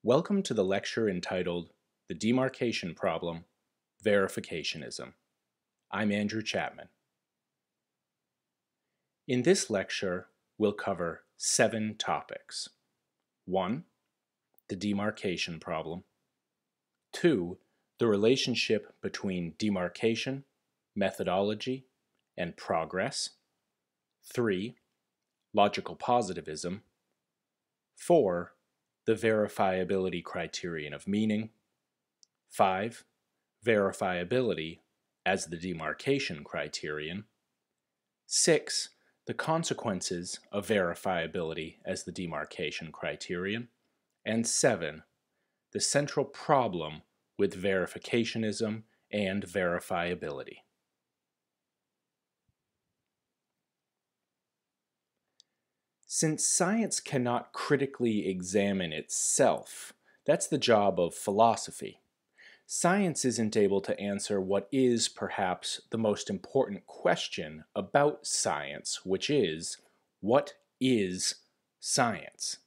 Welcome to the lecture entitled The Demarcation Problem, Verificationism. I'm Andrew Chapman. In this lecture, we'll cover 7 topics. 1. The demarcation problem. 2. The relationship between demarcation, methodology, and progress. 3. Logical positivism. 4. The verifiability criterion of meaning. 5. Verifiability as the demarcation criterion. 6. The consequences of verifiability as the demarcation criterion. And 7. The central problem with verificationism and verifiability. Since science cannot critically examine itself, that's the job of philosophy. Science isn't able to answer what is perhaps the most important question about science, which is, what is science?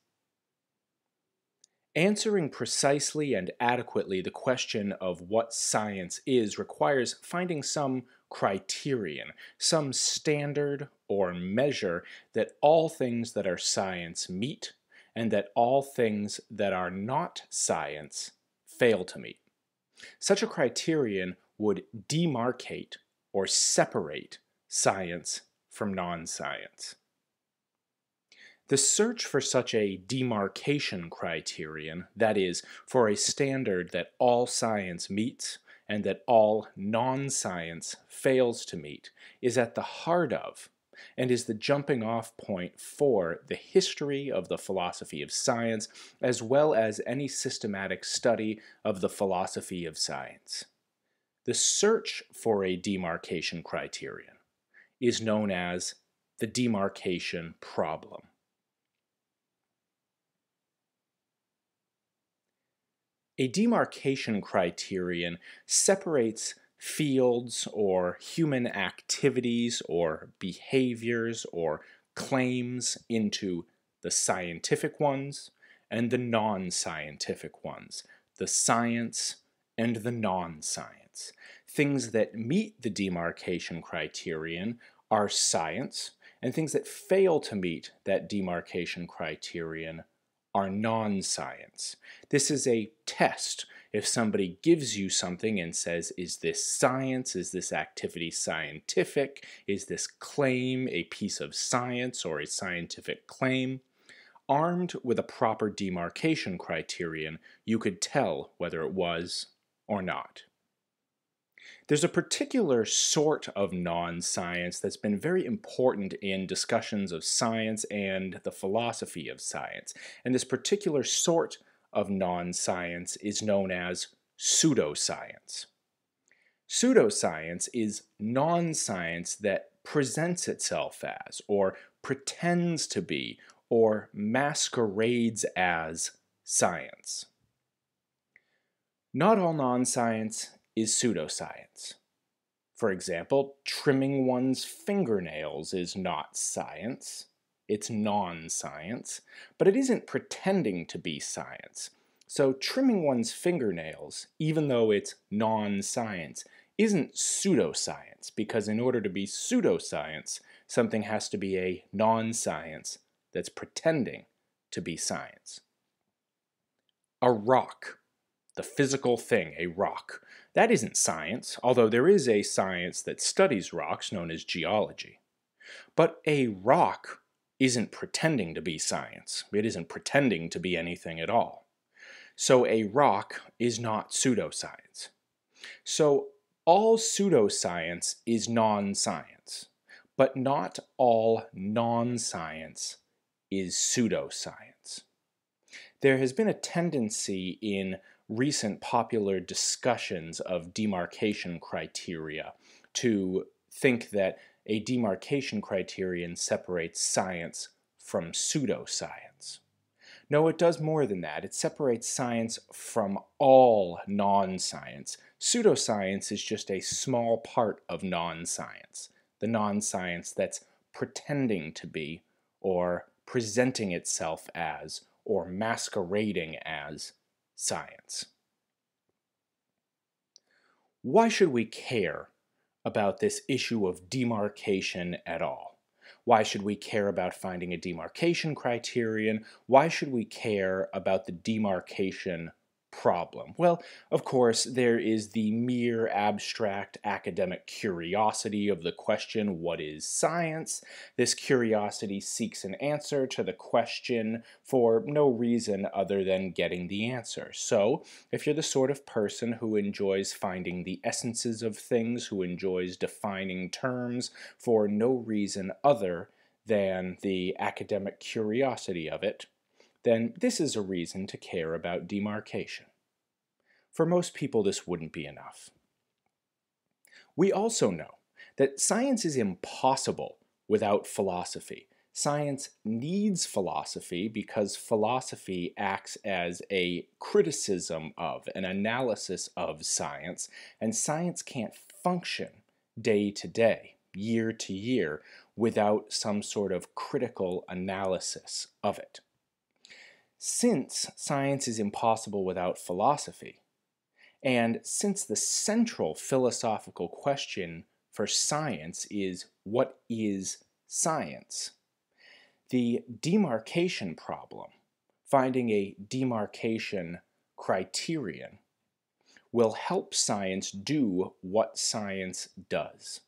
Answering precisely and adequately the question of what science is requires finding some criterion, some standard or measure that all things that are science meet and that all things that are not science fail to meet. Such a criterion would demarcate or separate science from non-science. The search for such a demarcation criterion, that is, for a standard that all science meets and that all non-science fails to meet, is at the heart of and is the jumping-off point for the history of the philosophy of science, as well as any systematic study of the philosophy of science. The search for a demarcation criterion is known as the demarcation problem. A demarcation criterion separates fields or human activities or behaviors or claims into the scientific ones and the non-scientific ones, the science and the non-science. Things that meet the demarcation criterion are science, and things that fail to meet that demarcation criterion are non-science. This is a test. If somebody gives you something and says, is this science? Is this activity scientific? Is this claim a piece of science or a scientific claim? Armed with a proper demarcation criterion, you could tell whether it was or not. There's a particular sort of non-science that's been very important in discussions of science and the philosophy of science. And this particular sort of non-science is known as pseudoscience. Pseudoscience is non-science that presents itself as, or pretends to be, or masquerades as science. Not all non-science is pseudoscience. For example, trimming one's fingernails is not science. It's non-science, but it isn't pretending to be science. So trimming one's fingernails, even though it's non-science, isn't pseudoscience, because in order to be pseudoscience, something has to be a non-science that's pretending to be science. A rock, the physical thing, a rock, that isn't science, although there is a science that studies rocks known as geology. But a rock isn't pretending to be science. It isn't pretending to be anything at all. So a rock is not pseudoscience. So all pseudoscience is non-science, but not all non-science is pseudoscience. There has been a tendency in recent popular discussions of demarcation criteria to think that a demarcation criterion separates science from pseudoscience. No, it does more than that. It separates science from all non-science. Pseudoscience is just a small part of non-science, the non-science that's pretending to be, or presenting itself as, or masquerading as science. Why should we care about this issue of demarcation at all? Why should we care about finding a demarcation criterion? Why should we care about the demarcation problem? Well, of course, there is the mere abstract academic curiosity of the question, what is science? This curiosity seeks an answer to the question for no reason other than getting the answer. So, if you're the sort of person who enjoys finding the essences of things, who enjoys defining terms for no reason other than the academic curiosity of it, then this is a reason to care about demarcation. For most people, this wouldn't be enough. We also know that science is impossible without philosophy. Science needs philosophy because philosophy acts as a criticism of, an analysis of science, and science can't function day to day, year to year, without some sort of critical analysis of it. Since science is impossible without philosophy, and since the central philosophical question for science is, what is science? The demarcation problem, finding a demarcation criterion, will help science do what science does.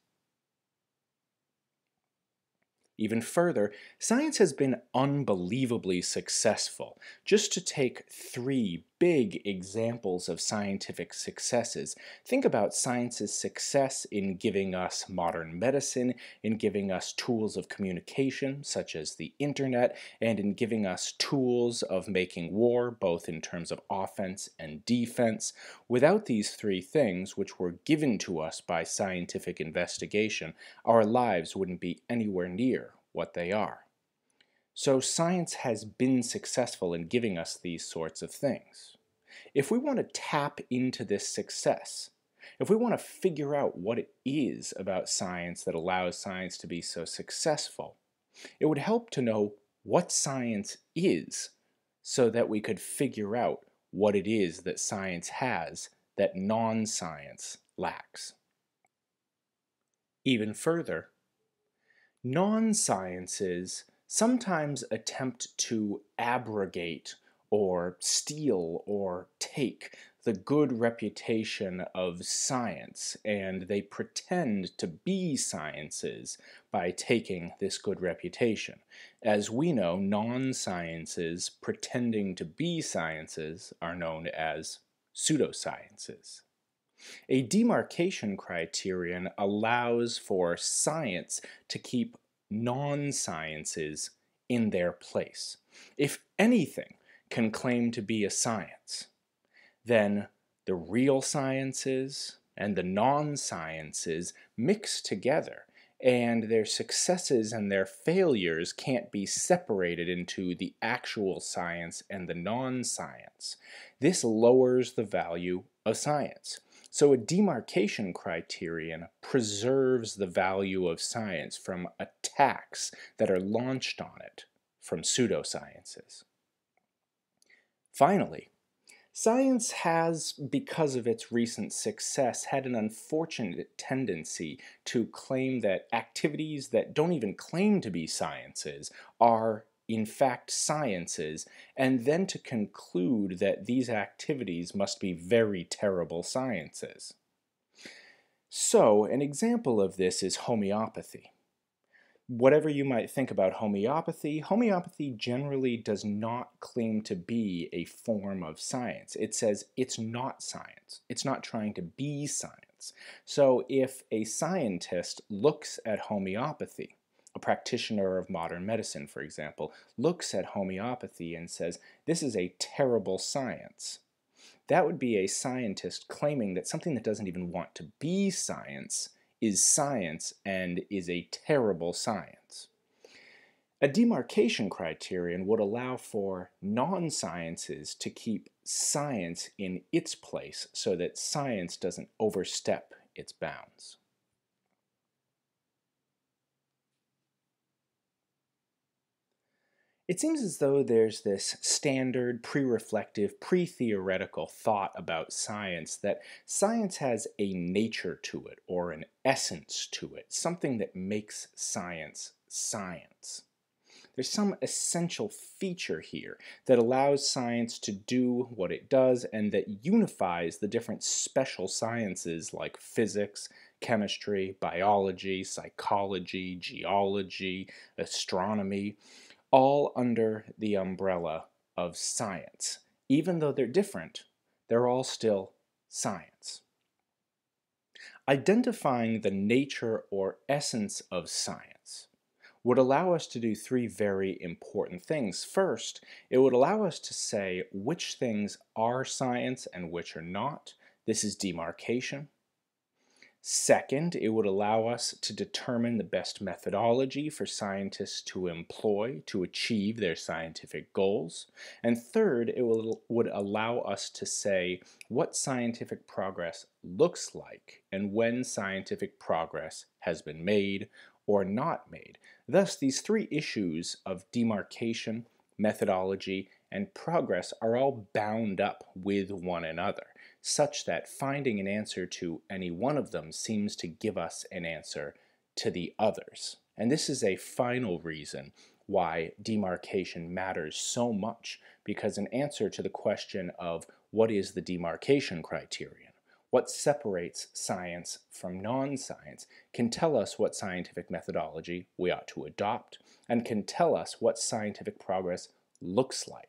Even further, science has been unbelievably successful. Just to take 3 big examples of scientific successes, think about science's success in giving us modern medicine, in giving us tools of communication, such as the internet, and in giving us tools of making war, both in terms of offense and defense. Without these 3 things, which were given to us by scientific investigation, our lives wouldn't be anywhere near what they are. So science has been successful in giving us these sorts of things. If we want to tap into this success, if we want to figure out what it is about science that allows science to be so successful, it would help to know what science is so that we could figure out what it is that science has that non-science lacks. Even further, non-sciences sometimes attempt to abrogate or steal or take the good reputation of science, and they pretend to be sciences by taking this good reputation. As we know, non-sciences pretending to be sciences are known as pseudosciences. A demarcation criterion allows for science to keep non-sciences in their place. If anything can claim to be a science, then the real sciences and the non-sciences mix together, and their successes and their failures can't be separated into the actual science and the non-science. This lowers the value of science. So a demarcation criterion preserves the value of science from attacks that are launched on it from pseudosciences. Finally, science has, because of its recent success, had an unfortunate tendency to claim that activities that don't even claim to be sciences are in fact sciences, and then to conclude that these activities must be very terrible sciences. So, an example of this is homeopathy. Whatever you might think about homeopathy, homeopathy generally does not claim to be a form of science. It says it's not science. It's not trying to be science. So if a scientist looks at homeopathy, a practitioner of modern medicine, for example, looks at homeopathy and says, this is a terrible science, that would be a scientist claiming that something that doesn't even want to be science is science and is a terrible science. A demarcation criterion would allow for non-sciences to keep science in its place so that science doesn't overstep its bounds. It seems as though there's this standard, pre-reflective, pre-theoretical thought about science that science has a nature to it or an essence to it, something that makes science science. There's some essential feature here that allows science to do what it does and that unifies the different special sciences like physics, chemistry, biology, psychology, geology, astronomy, all under the umbrella of science. Even though they're different, they're all still science. Identifying the nature or essence of science would allow us to do three very important things. First, it would allow us to say which things are science and which are not. This is demarcation. Second, it would allow us to determine the best methodology for scientists to employ to achieve their scientific goals. And third, it would allow us to say what scientific progress looks like and when scientific progress has been made or not made. Thus, these three issues of demarcation, methodology, and progress are all bound up with one another, such that finding an answer to any one of them seems to give us an answer to the others. And this is a final reason why demarcation matters so much, because an answer to the question of what is the demarcation criterion, what separates science from non-science, can tell us what scientific methodology we ought to adopt, and can tell us what scientific progress looks like.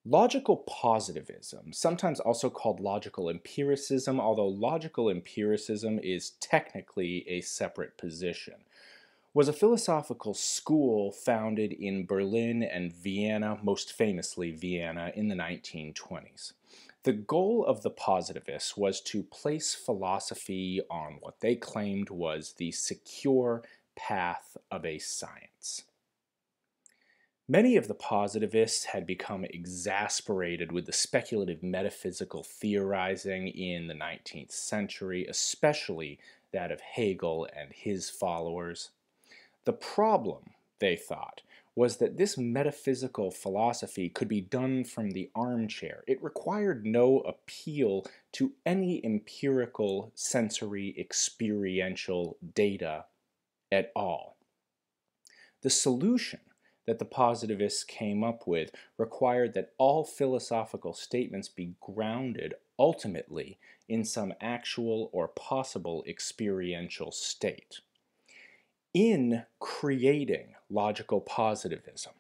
Logical positivism, sometimes also called logical empiricism, although logical empiricism is technically a separate position, was a philosophical school founded in Berlin and Vienna, most famously Vienna, in the 1920s. The goal of the positivists was to place philosophy on what they claimed was the secure path of a science. Many of the positivists had become exasperated with the speculative metaphysical theorizing in the 19th century, especially that of Hegel and his followers. The problem, they thought, was that this metaphysical philosophy could be done from the armchair. It required no appeal to any empirical, sensory, experiential data at all. The solution that the positivists came up with required that all philosophical statements be grounded ultimately in some actual or possible experiential state. In creating logical positivism,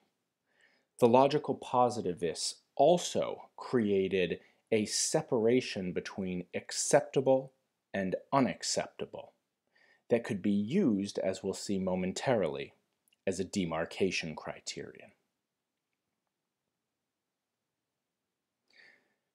the logical positivists also created a separation between acceptable and unacceptable that could be used, as we'll see momentarily, as a demarcation criterion.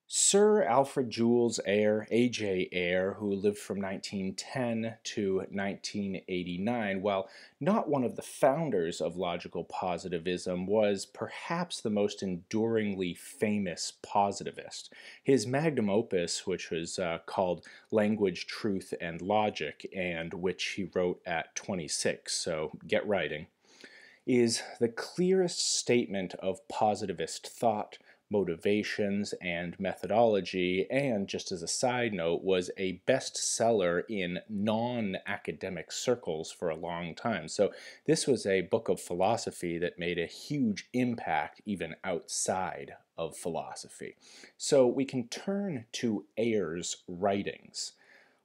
Sir Alfred Jules Ayer, A.J. Ayer, who lived from 1910 to 1989, while not one of the founders of logical positivism, was perhaps the most enduringly famous positivist. His magnum opus, which was called Language, Truth, and Logic, and which he wrote at 26, so get writing, is the clearest statement of positivist thought, motivations, and methodology, and just as a side note, was a bestseller in non-academic circles for a long time. So this was a book of philosophy that made a huge impact even outside of philosophy. So we can turn to Ayer's writings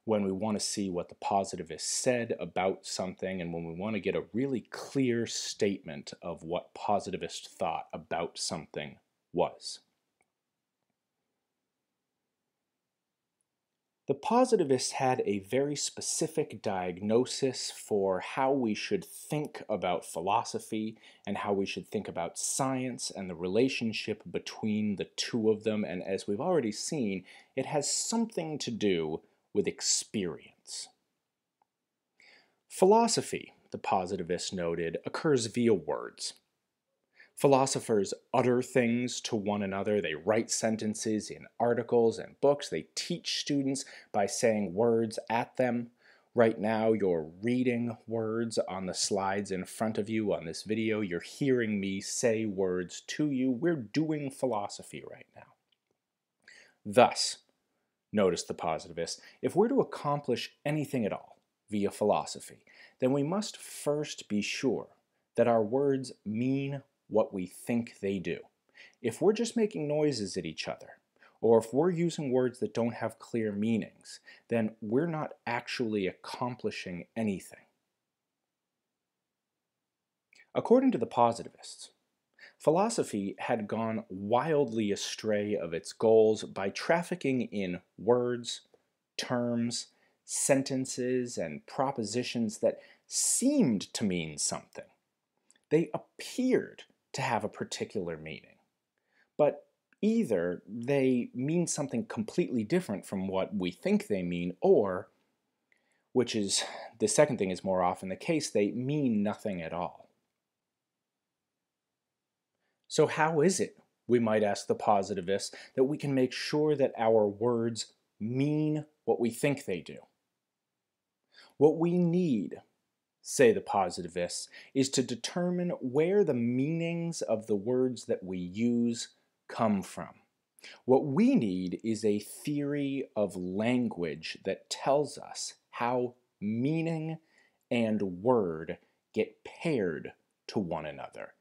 when we want to see what the positivists said about something and when we want to get a really clear statement of what positivist thought about something was. The positivists had a very specific diagnosis for how we should think about philosophy and how we should think about science and the relationship between the two of them, and as we've already seen, it has something to do with experience. Philosophy, the positivists noted, occurs via words. Philosophers utter things to one another. They write sentences in articles and books. They teach students by saying words at them. Right now, you're reading words on the slides in front of you on this video. You're hearing me say words to you. We're doing philosophy right now. Thus, notice the positivists, if we're to accomplish anything at all via philosophy, then we must first be sure that our words mean what we think they do. If we're just making noises at each other, or if we're using words that don't have clear meanings, then we're not actually accomplishing anything. According to the positivists, philosophy had gone wildly astray of its goals by trafficking in words, terms, sentences, and propositions that seemed to mean something. They appeared to have a particular meaning, but either they mean something completely different from what we think they mean, or, which is the second thing is more often the case, they mean nothing at all. So how is it, we might ask the positivists, that we can make sure that our words mean what we think they do? What we need, say the positivists, is to determine where the meanings of the words that we use come from. What we need is a theory of language that tells us how meaning and word get paired to one another.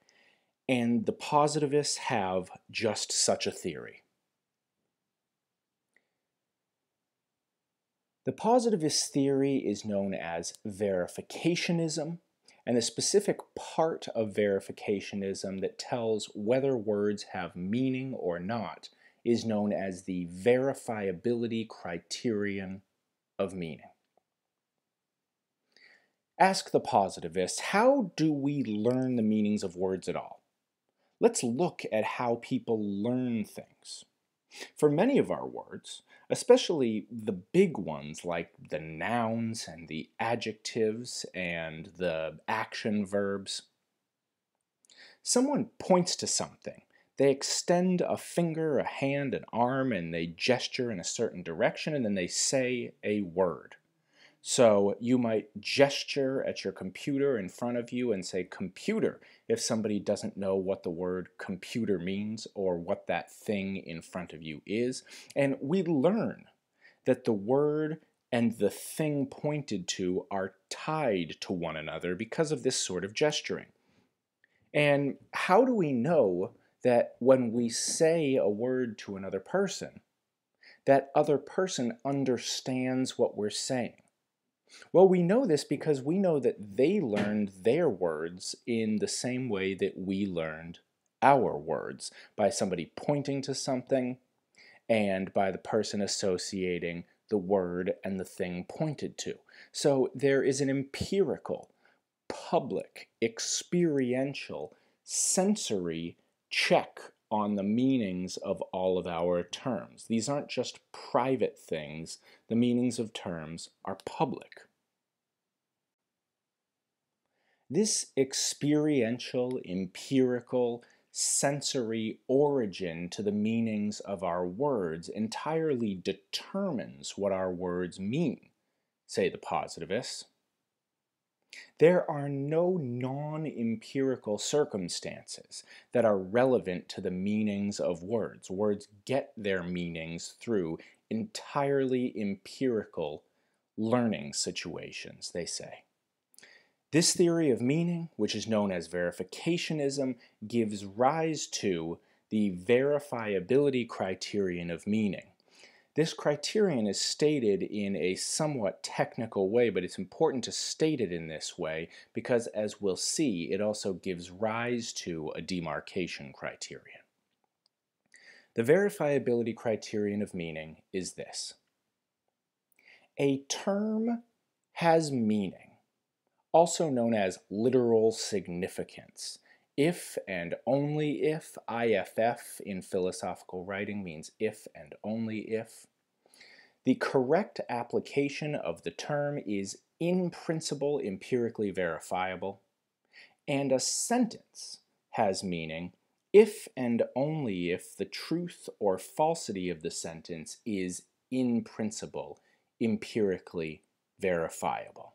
And the positivists have just such a theory. The positivist theory is known as Verificationism, and the specific part of Verificationism that tells whether words have meaning or not is known as the Verifiability Criterion of meaning. Ask the positivists, how do we learn the meanings of words at all? Let's look at how people learn things. For many of our words, especially the big ones like the nouns and the adjectives and the action verbs, someone points to something. They extend a finger, a hand, an arm, and they gesture in a certain direction, and then they say a word. So you might gesture at your computer in front of you and say computer if somebody doesn't know what the word computer means or what that thing in front of you is. And we learn that the word and the thing pointed to are tied to one another because of this sort of gesturing. And how do we know that when we say a word to another person, that other person understands what we're saying? Well, we know this because we know that they learned their words in the same way that we learned our words, by somebody pointing to something and by the person associating the word and the thing pointed to. So there is an empirical, public, experiential, sensory check on the meanings of all of our terms. These aren't just private things. The meanings of terms are public. This experiential, empirical, sensory origin to the meanings of our words entirely determines what our words mean, say the positivists. There are no non-empirical circumstances that are relevant to the meanings of words. Words get their meanings through entirely empirical learning situations, they say. This theory of meaning, which is known as verificationism, gives rise to the verifiability criterion of meaning. This criterion is stated in a somewhat technical way, but it's important to state it in this way because, as we'll see, it also gives rise to a demarcation criterion. The verifiability criterion of meaning is this. A term has meaning, also known as literal significance. If and only if, IFF in philosophical writing means if and only if. The correct application of the term is in principle empirically verifiable, and a sentence has meaning if and only if the truth or falsity of the sentence is in principle empirically verifiable.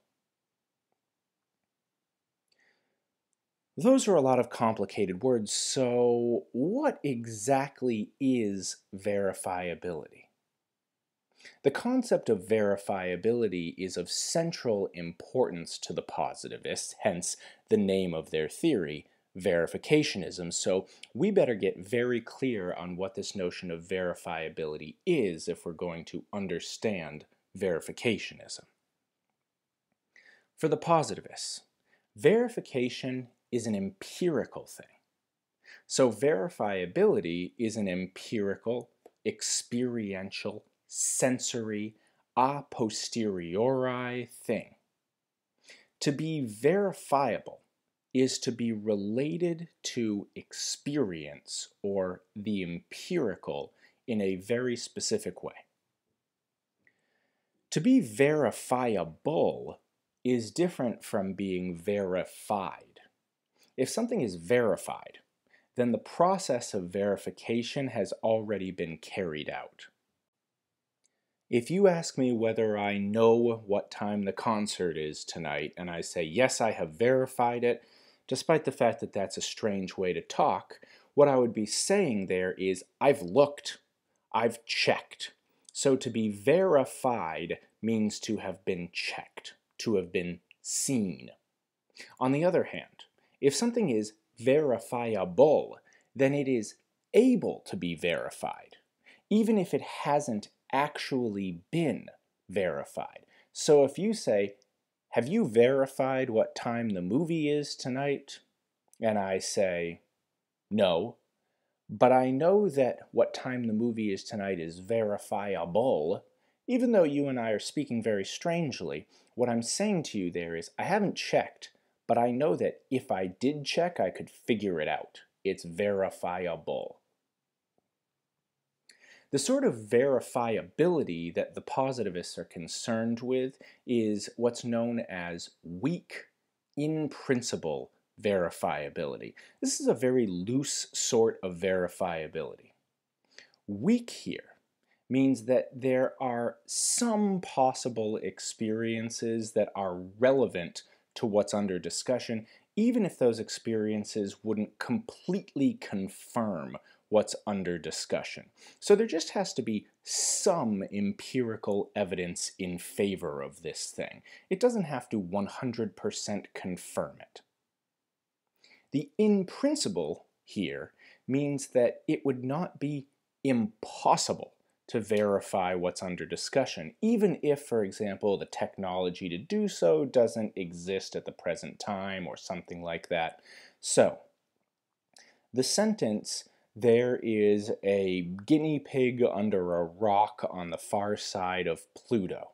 Those are a lot of complicated words, so what exactly is verifiability? The concept of verifiability is of central importance to the positivists, hence the name of their theory, Verificationism, so we better get very clear on what this notion of verifiability is if we're going to understand verificationism. For the positivists, verification is an empirical thing. So verifiability is an empirical, experiential, sensory, a posteriori thing. To be verifiable is to be related to experience or the empirical in a very specific way. To be verifiable is different from being verified. If something is verified, then the process of verification has already been carried out. If you ask me whether I know what time the concert is tonight, and I say, yes, I have verified it, despite the fact that that's a strange way to talk, what I would be saying there is, I've looked, I've checked. So to be verified means to have been checked, to have been seen. On the other hand, if something is verifiable, then it is able to be verified, even if it hasn't actually been verified. So if you say, have you verified what time the movie is tonight? And I say, no, but I know that what time the movie is tonight is verifiable. Even though you and I are speaking very strangely, what I'm saying to you there is, I haven't checked, but I know that if I did check, I could figure it out. It's verifiable. The sort of verifiability that the positivists are concerned with is what's known as weak, in-principle verifiability. This is a very loose sort of verifiability. Weak here means that there are some possible experiences that are relevant to what's under discussion, even if those experiences wouldn't completely confirm what's under discussion. So there just has to be some empirical evidence in favor of this thing. It doesn't have to 100% confirm it. The in principle here means that it would not be impossible to verify what's under discussion, even if, for example, the technology to do so doesn't exist at the present time or something like that. So, the sentence, there is a guinea pig under a rock on the far side of Pluto.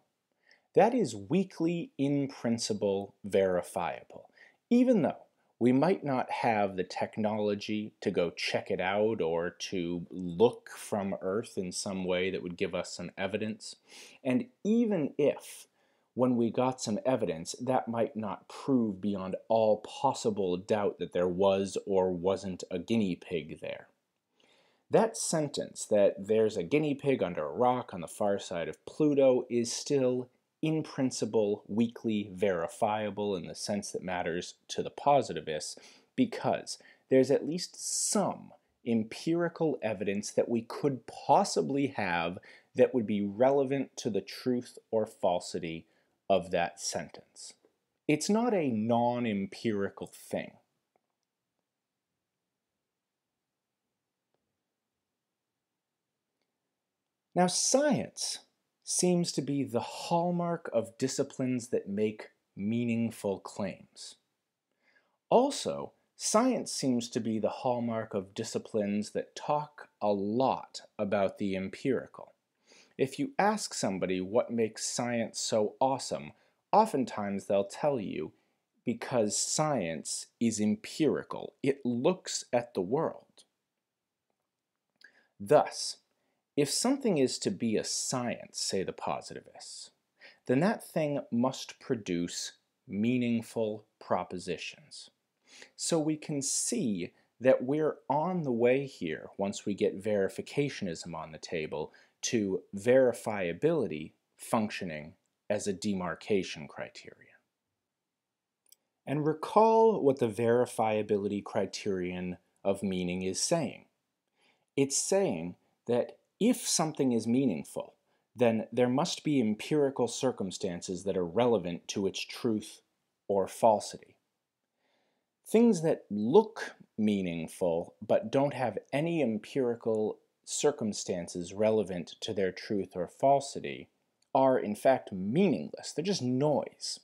That is weakly in principle verifiable, even though we might not have the technology to go check it out or to look from Earth in some way that would give us some evidence. And even if, when we got some evidence, that might not prove beyond all possible doubt that there was or wasn't a guinea pig there. That sentence, that there's a guinea pig under a rock on the far side of Pluto, is still in principle weakly verifiable in the sense that matters to the positivists, because there's at least some empirical evidence that we could possibly have that would be relevant to the truth or falsity of that sentence. It's not a non-empirical thing. Now, science seems to be the hallmark of disciplines that make meaningful claims. Also, science seems to be the hallmark of disciplines that talk a lot about the empirical. If you ask somebody what makes science so awesome, oftentimes they'll tell you because science is empirical. It looks at the world. Thus, if something is to be a science, say the positivists, then that thing must produce meaningful propositions. So we can see that we're on the way here, once we get verificationism on the table, to verifiability functioning as a demarcation criterion. And recall what the verifiability criterion of meaning is saying. It's saying that if something is meaningful, then there must be empirical circumstances that are relevant to its truth or falsity. Things that look meaningful but don't have any empirical circumstances relevant to their truth or falsity are in fact meaningless. They're just noise.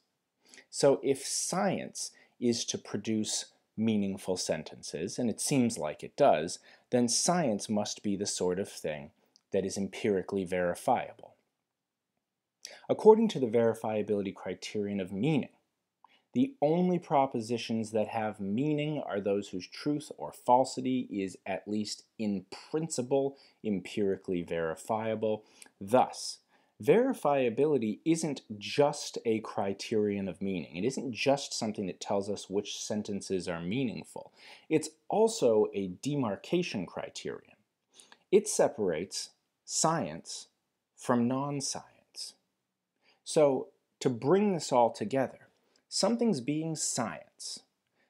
So if science is to produce meaningful sentences, and it seems like it does, then science must be the sort of thing that is empirically verifiable. According to the verifiability criterion of meaning, the only propositions that have meaning are those whose truth or falsity is at least in principle empirically verifiable. Thus, verifiability isn't just a criterion of meaning. It isn't just something that tells us which sentences are meaningful. It's also a demarcation criterion. It separates science from non-science. So, to bring this all together, something's being science,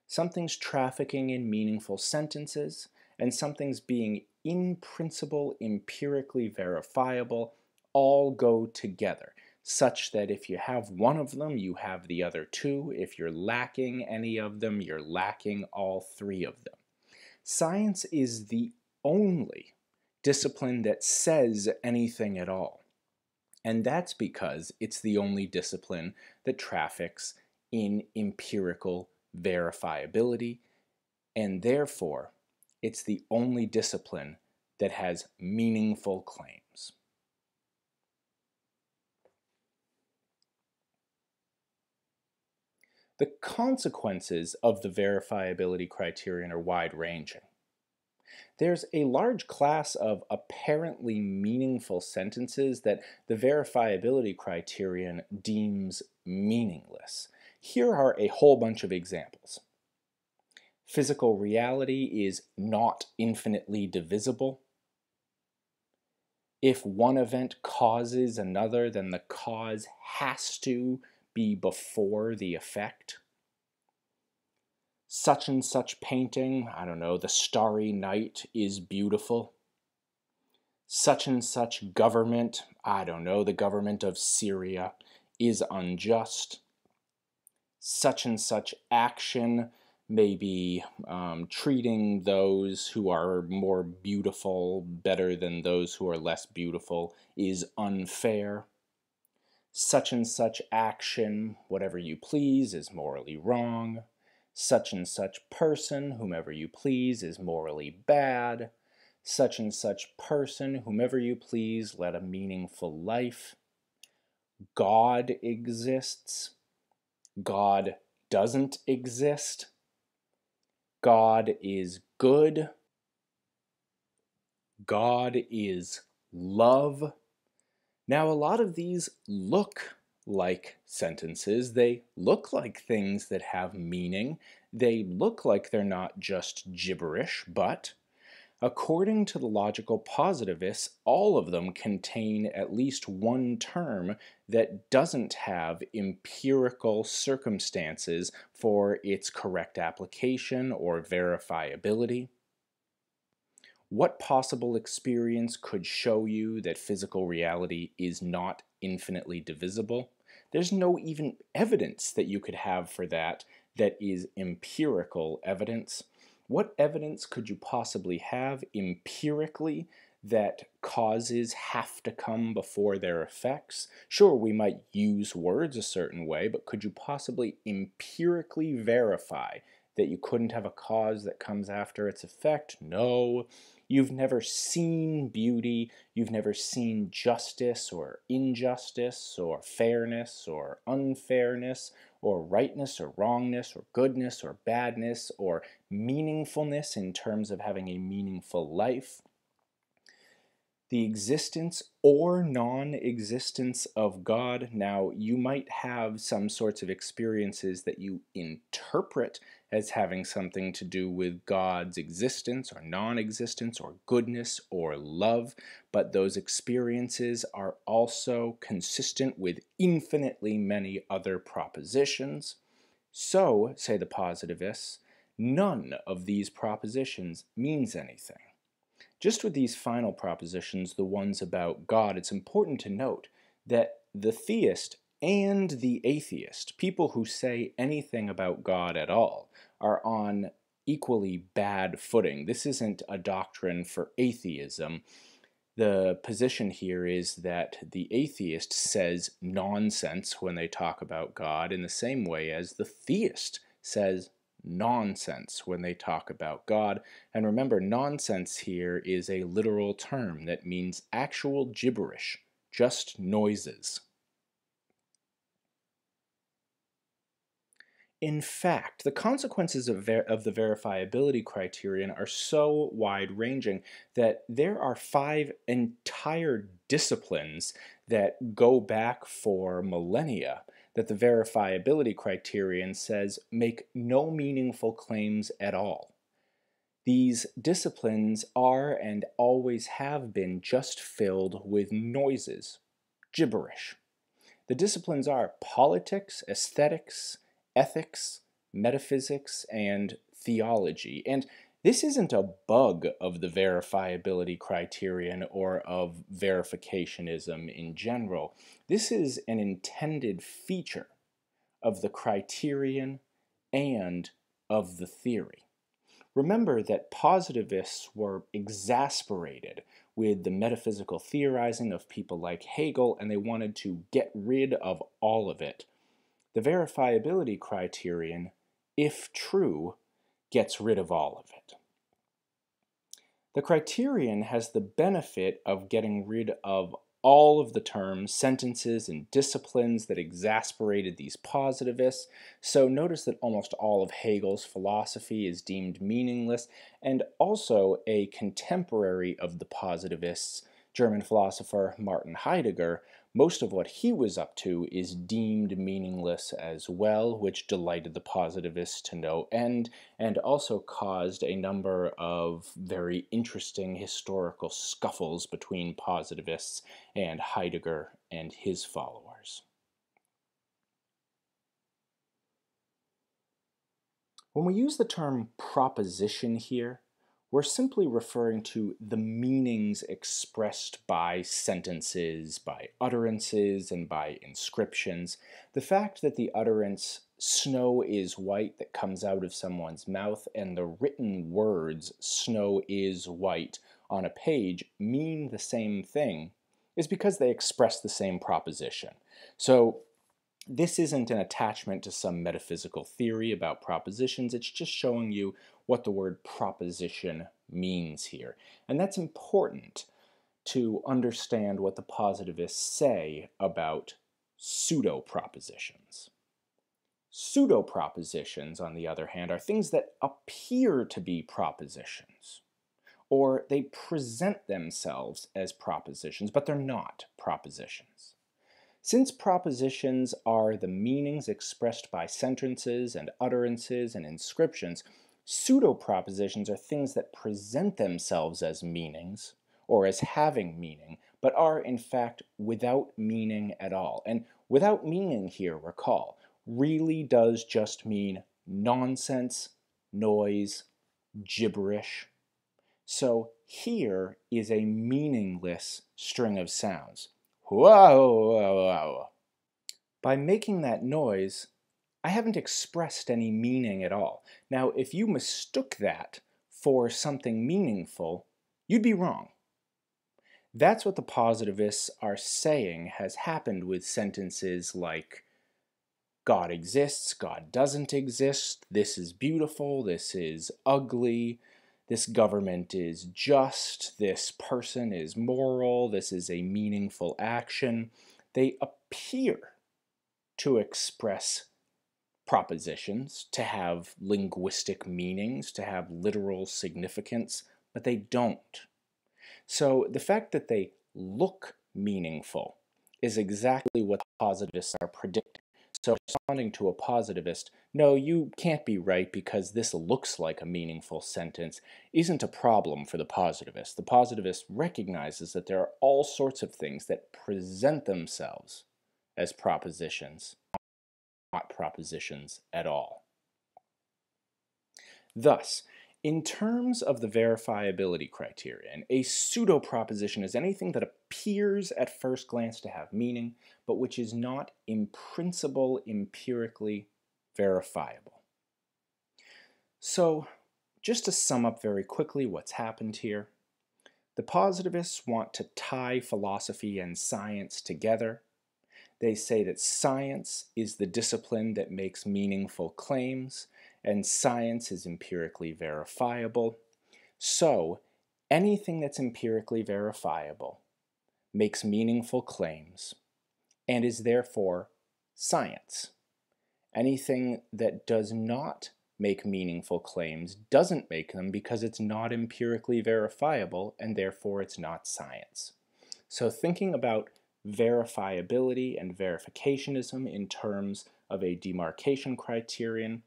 something's trafficking in meaningful sentences, and something's being in principle empirically verifiable all go together, such that if you have one of them, you have the other two. If you're lacking any of them, you're lacking all three of them. Science is the only discipline that says anything at all. And that's because it's the only discipline that traffics in empirical verifiability, and therefore it's the only discipline that has meaningful claims. The consequences of the verifiability criterion are wide-ranging. There's a large class of apparently meaningful sentences that the verifiability criterion deems meaningless. Here are a whole bunch of examples. Physical reality is not infinitely divisible. If one event causes another, then the cause has to be before the effect. Such and such painting, I don't know, The Starry Night, is beautiful. Such and such government, I don't know, the government of Syria, is unjust. Such and such action, maybe treating those who are more beautiful better than those who are less beautiful, is unfair. Such and such action, whatever you please, is morally wrong. Such and such person, whomever you please, is morally bad. Such and such person, whomever you please, led a meaningful life. God exists. God doesn't exist. God is good. God is love. Now, a lot of these look like sentences. They look like things that have meaning. They look like they're not just gibberish, but according to the logical positivists, all of them contain at least one term that doesn't have empirical circumstances for its correct application or verifiability. What possible experience could show you that physical reality is not infinitely divisible? There's no even evidence that you could have for that is empirical evidence. What evidence could you possibly have empirically that causes have to come before their effects? Sure, we might use words a certain way, but could you possibly empirically verify that you couldn't have a cause that comes after its effect? No. You've never seen beauty, you've never seen justice or injustice or fairness or unfairness or rightness or wrongness or goodness or badness or meaningfulness in terms of having a meaningful life. The existence or non-existence of God. Now, you might have some sorts of experiences that you interpret as having something to do with God's existence or non-existence or goodness or love, but those experiences are also consistent with infinitely many other propositions. So, say the positivists, none of these propositions means anything. Just with these final propositions, the ones about God, it's important to note that the theist and the atheist, people who say anything about God at all, are on equally bad footing. This isn't a doctrine for atheism. The position here is that the atheist says nonsense when they talk about God in the same way as the theist says nonsense when they talk about God. And remember, nonsense here is a literal term that means actual gibberish, just noises. In fact, the consequences of the verifiability criterion are so wide-ranging that there are 5 entire disciplines that go back for millennia that the verifiability criterion says make no meaningful claims at all. These disciplines are and always have been just filled with noises, gibberish. The disciplines are politics, aesthetics, ethics, metaphysics, and theology. And this isn't a bug of the verifiability criterion or of verificationism in general. This is an intended feature of the criterion and of the theory. Remember that positivists were exasperated with the metaphysical theorizing of people like Hegel, and they wanted to get rid of all of it. The verifiability criterion, if true, gets rid of all of it. The criterion has the benefit of getting rid of all of the terms, sentences, and disciplines that exasperated these positivists. So notice that almost all of Hegel's philosophy is deemed meaningless, and also a contemporary of the positivists, German philosopher Martin Heidegger, most of what he was up to is deemed meaningless as well, which delighted the positivists to no end, and also caused a number of very interesting historical scuffles between positivists and Heidegger and his followers. When we use the term proposition here, we're simply referring to the meanings expressed by sentences, by utterances, and by inscriptions. The fact that the utterance "snow is white" that comes out of someone's mouth and the written words "snow is white" on a page mean the same thing is because they express the same proposition. So this isn't an attachment to some metaphysical theory about propositions, it's just showing you what the word proposition means here. And that's important to understand what the positivists say about pseudopropositions. Pseudopropositions, on the other hand, are things that appear to be propositions, or they present themselves as propositions, but they're not propositions. Since propositions are the meanings expressed by sentences and utterances and inscriptions, pseudopropositions are things that present themselves as meanings or as having meaning, but are in fact without meaning at all. And without meaning here, recall, really does just mean nonsense, noise, gibberish. So here is a meaningless string of sounds. Whoa, whoa, whoa. By making that noise, I haven't expressed any meaning at all. Now, if you mistook that for something meaningful, you'd be wrong. That's what the positivists are saying has happened with sentences like God exists, God doesn't exist, this is beautiful, this is ugly, this government is just, this person is moral, this is a meaningful action. They appear to express propositions, to have linguistic meanings, to have literal significance, but they don't. So the fact that they look meaningful is exactly what positivists are predicting. So responding to a positivist, no, you can't be right because this looks like a meaningful sentence, isn't a problem for the positivist. The positivist recognizes that there are all sorts of things that present themselves as propositions, not propositions at all. Thus, in terms of the verifiability criterion, a pseudoproposition is anything that appears at first glance to have meaning, but which is not in principle empirically verifiable. So, just to sum up very quickly what's happened here, the positivists want to tie philosophy and science together. They say that science is the discipline that makes meaningful claims, and science is empirically verifiable. So, anything that's empirically verifiable makes meaningful claims and is therefore science. Anything that does not make meaningful claims doesn't make them because it's not empirically verifiable and therefore it's not science. So thinking about verifiability and verificationism in terms of a demarcation criterion,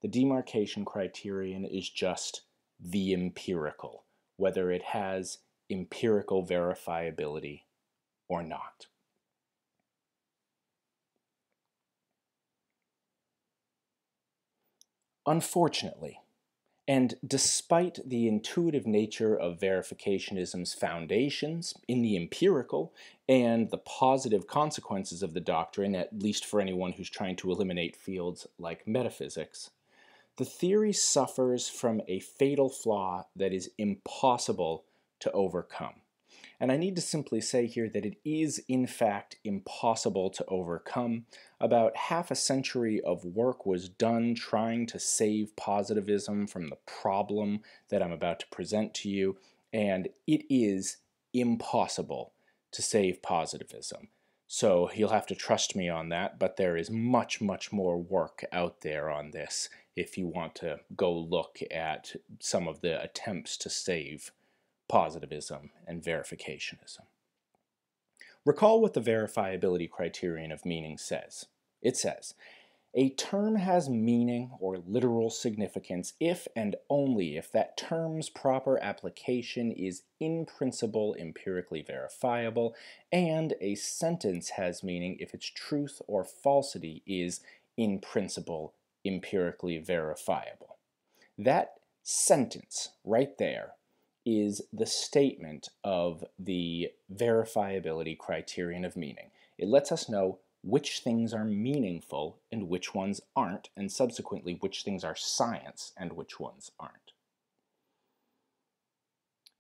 the demarcation criterion is just the empirical, whether it has empirical verifiability or not. Unfortunately, and despite the intuitive nature of verificationism's foundations in the empirical and the positive consequences of the doctrine, at least for anyone who's trying to eliminate fields like metaphysics, the theory suffers from a fatal flaw that is impossible to overcome. And I need to simply say here that it is, in fact, impossible to overcome. About half a century of work was done trying to save positivism from the problem that I'm about to present to you, and it is impossible to save positivism. So you'll have to trust me on that, but there is much, much more work out there on this if you want to go look at some of the attempts to save positivism and verificationism. Recall what the verifiability criterion of meaning says. It says, a term has meaning or literal significance if and only if that term's proper application is in principle empirically verifiable, and a sentence has meaning if its truth or falsity is in principle empirically verifiable. That sentence right there is the statement of the verifiability criterion of meaning. It lets us know which things are meaningful and which ones aren't, and subsequently which things are science and which ones aren't.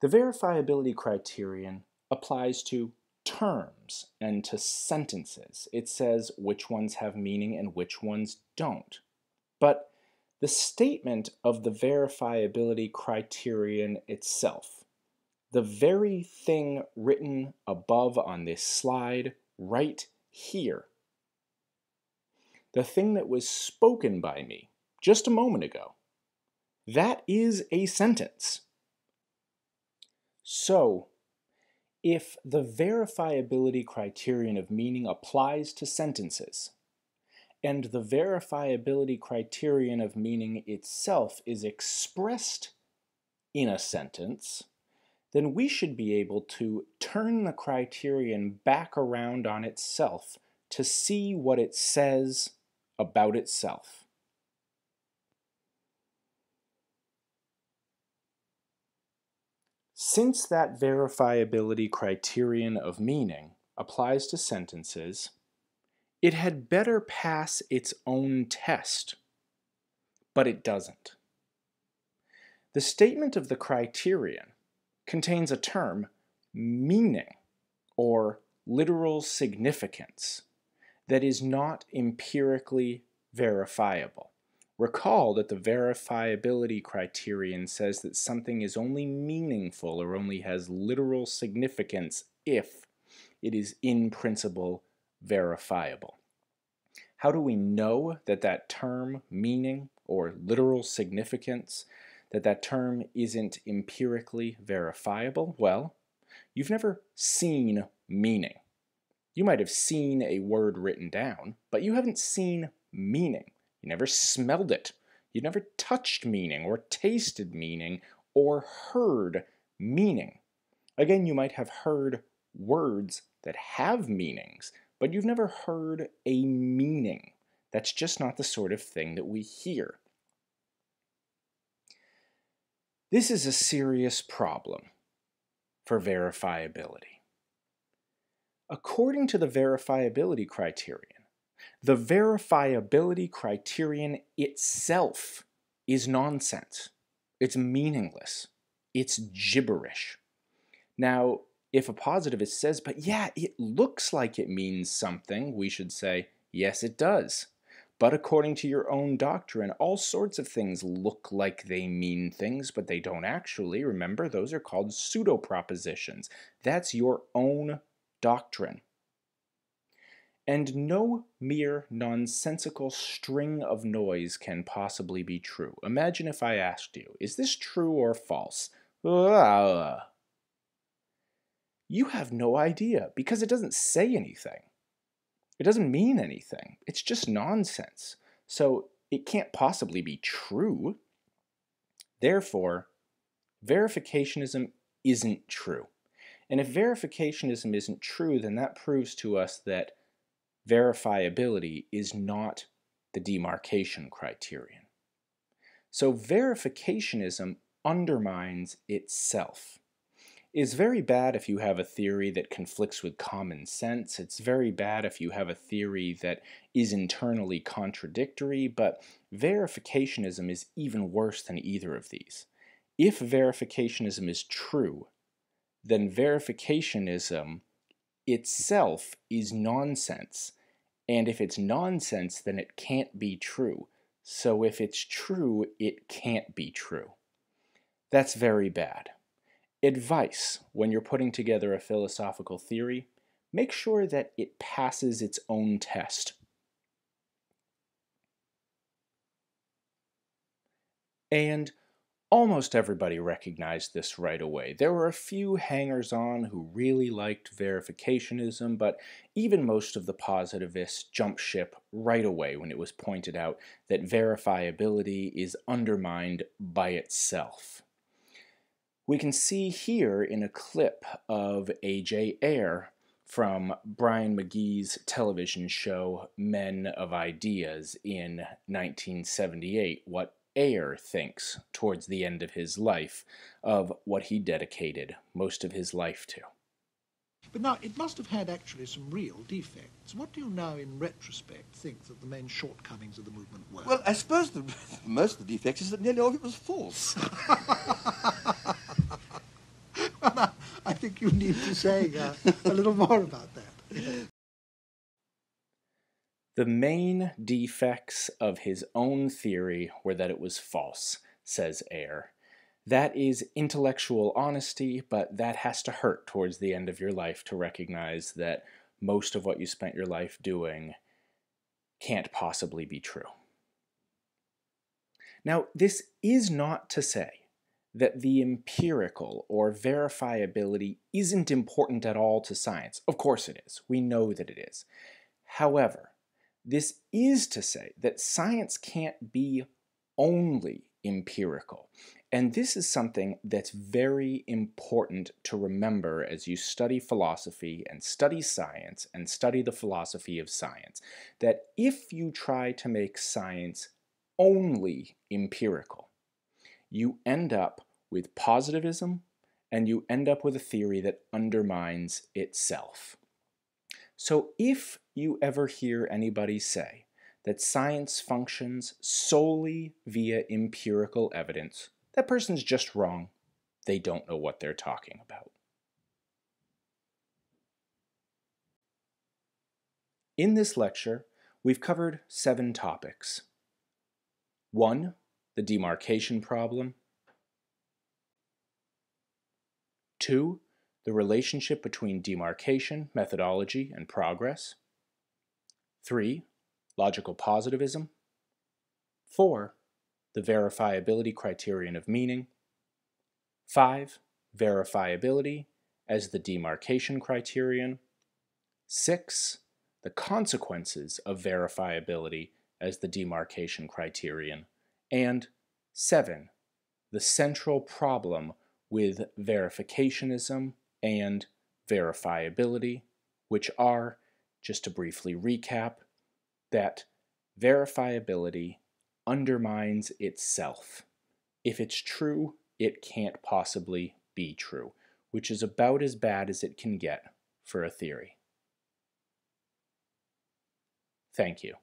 The verifiability criterion applies to terms and to sentences. It says which ones have meaning and which ones don't. But the statement of the verifiability criterion itself, the very thing written above on this slide right here, the thing that was spoken by me just a moment ago, that is a sentence. So, if the verifiability criterion of meaning applies to sentences, and the verifiability criterion of meaning itself is expressed in a sentence, then we should be able to turn the criterion back around on itself to see what it says about itself. Since that verifiability criterion of meaning applies to sentences, it had better pass its own test, but it doesn't. The statement of the criterion contains a term, meaning, or literal significance, that is not empirically verifiable. Recall that the verifiability criterion says that something is only meaningful or only has literal significance if it is in principle verifiable. How do we know that that term, meaning, or literal significance, that term isn't empirically verifiable? Well, You've never seen meaning. You might have seen a word written down, but you haven't seen meaning. You never smelled it. You never touched meaning or tasted meaning or heard meaning. Again, you might have heard words that have meanings, but you've never heard a meaning. That's just not the sort of thing that we hear. This is a serious problem for verifiability. According to the verifiability criterion, the verifiability criterion itself is nonsense. It's meaningless. It's gibberish. Now, if a positivist says, but yeah, it looks like it means something, we should say, yes, it does. But according to your own doctrine, all sorts of things look like they mean things, but they don't actually. Remember, those are called pseudopropositions. That's your own doctrine. And no mere nonsensical string of noise can possibly be true. Imagine if I asked you, is this true or false? You have no idea, because it doesn't say anything. It doesn't mean anything. It's just nonsense. So it can't possibly be true. Therefore, verificationism isn't true. And if verificationism isn't true, then that proves to us that verifiability is not the demarcation criterion. So verificationism undermines itself. It's very bad if you have a theory that conflicts with common sense. It's very bad if you have a theory that is internally contradictory, but verificationism is even worse than either of these. If verificationism is true, then verificationism itself is nonsense. And if it's nonsense, then it can't be true. So if it's true, it can't be true. That's very bad. Advice, when you're putting together a philosophical theory, make sure that it passes its own test. And almost everybody recognized this right away. There were a few hangers-on who really liked verificationism, but even most of the positivists jumped ship right away when it was pointed out that verifiability is undermined by itself. We can see here in a clip of A.J. Ayer from Brian McGee's television show Men of Ideas in 1978 what Ayer thinks towards the end of his life of what he dedicated most of his life to. But now, it must have had actually some real defects. What do you now, in retrospect, think that the main shortcomings of the movement were? Well, I suppose most of the defects is that nearly all of it was false. Well, I think you need to say a little more about that. The main defects of his own theory were that it was false, says Ayer. That is intellectual honesty, but that has to hurt towards the end of your life to recognize that most of what you spent your life doing can't possibly be true. Now, this is not to say that the empirical or verifiability isn't important at all to science. Of course it is. We know that it is. However, this is to say that science can't be only empirical. And this is something that's very important to remember as you study philosophy and study science and study the philosophy of science, that if you try to make science only empirical, you end up with positivism and you end up with a theory that undermines itself. So if you ever hear anybody say that science functions solely via empirical evidence, that person's just wrong. They don't know what they're talking about. In this lecture, we've covered 7 topics. 1, the demarcation problem. 2, the relationship between demarcation, methodology, and progress. 3, logical positivism. 4, the verifiability criterion of meaning. 5, verifiability. as the demarcation criterion, 6, the consequences of verifiability as the demarcation criterion, and 7, the central problem with verificationism and verifiability, which are, just to briefly recap, that verifiability undermines itself. If it's true, it can't possibly be true, which is about as bad as it can get for a theory. Thank you.